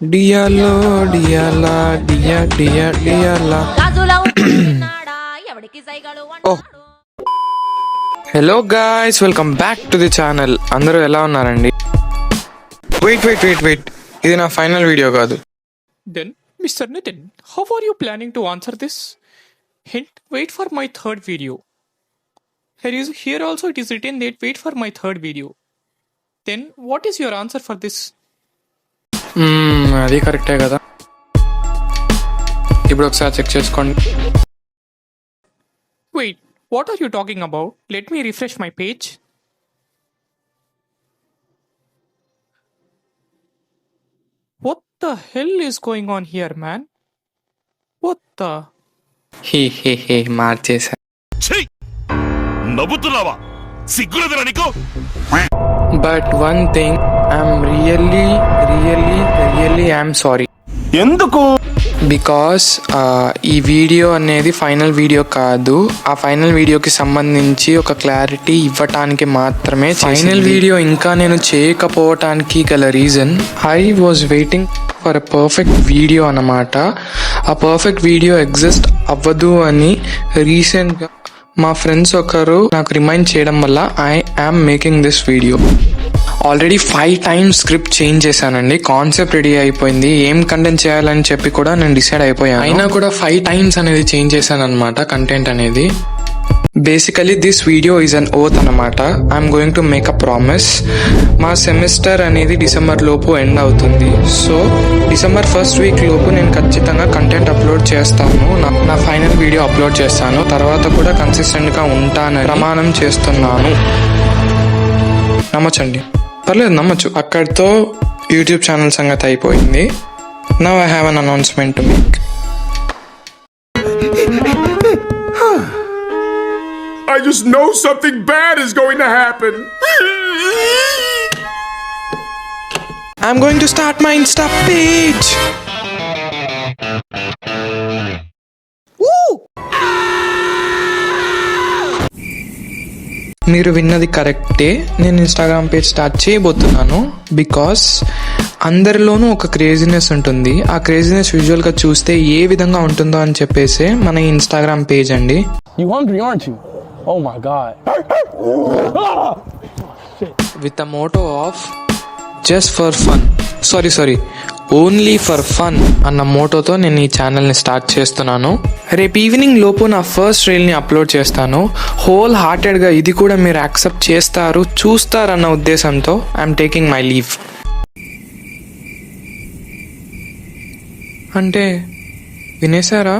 డియాలో డియాలా డియా డియా డియాలా. Oh, hello guys, welcome back to the channel. అందరూ ఎలా ఉన్నారండి? వెయిట్, ఇది నా ఫైనల్ వీడియో కాదు. Then, Mr. Nitin, how are you planning to answer this? Hint, wait for my third video. Here also it is written that wait for my third video. Then, what is your answer for this? అది కరెక్టే కదా. ఇప్పుడు ఒకసారి check చేసుకోండి. Wait, what are you talking about? Let me refresh my page. What the hell is going on here, man? What the? హే మార్చేసా. నవ్వుతున్నావా? సిగ్గులేదురా నీకు? But one thing, I'm really I'm sorry. ఎందుకు? Because ఈ video అనేది final video కాదు. ఆ final వీడియోకి సంబంధించి ఒక clarity ఇవ్వటానికి మాత్రమే. ఫైనల్ వీడియో ఇంకా నేను చేయకపోవటానికి గల reason, I was waiting for a perfect video అన్నమాట. ఆ పర్ఫెక్ట్ వీడియో ఎగ్జిస్ట్ అవ్వదు అని రీసెంట్గా మా ఫ్రెండ్స్ ఒకరు నాకు రిమైండ్ చేయడం వల్ల I am making this video. Already 5 times script change చేశానండి. కాన్సెప్ట్ రెడీ అయిపోయింది, ఏం కంటెంట్ చేయాలని చెప్పి కూడా నేను డిసైడ్ అయిపోయాను. అయినా కూడా 5 times అనేది చేంజ్ చేశాను అనమాట కంటెంట్ అనేది. Basically this video is an oath అనమాట. I'm going to make a promise. మా సెమిస్టర్ అనేది డిసెంబర్ లోపు ఎండ్ అవుతుంది. సో డిసెంబర్ 1st week లోపు నేను ఖచ్చితంగా కంటెంట్ అప్లోడ్ చేస్తాను. నా ఫైనల్ వీడియో అప్లోడ్ చేస్తాను. తర్వాత కూడా కన్సిస్టెంట్గా ఉంటానని ప్రమాణం చేస్తున్నాను. నమ్మచ్చండి, పర్లేదు, నమ్మచ్చు. అక్కడితో యూట్యూబ్ ఛానల్ సంగతి అయిపోయింది. Now I have an announcement to make. I just know something bad is going to happen. I'm going to start my Insta page. మీరు విన్నది కరెక్టే. నేను ఇన్స్టాగ్రామ్ పేజ్ స్టార్ట్ చేయబోతున్నాను. బికాస్ అందరిలోనూ ఒక క్రేజీనెస్ ఉంటుంది. ఆ క్రేజీనెస్ యూజువల్గా చూస్తే ఏ విధంగా ఉంటుందో అని చెప్పేసి మన ఇన్స్టాగ్రామ్ పేజ్ అండి. You hungry, aren't you? Oh my God. With the motto of just for fun, sorry only for fun అన్న మోటోతో నేను ఈ ఛానల్ని స్టార్ట్ చేస్తున్నాను. రేపు ఈవినింగ్ లోపు నా ఫస్ట్ రీల్ని అప్లోడ్ చేస్తాను. హోల్ హార్టెడ్గా ఇది కూడా మీరు యాక్సెప్ట్ చూస్తారన్న ఉద్దేశంతో ఐఎమ్ టేకింగ్ మై లీవ్. అంటే వినేశారా?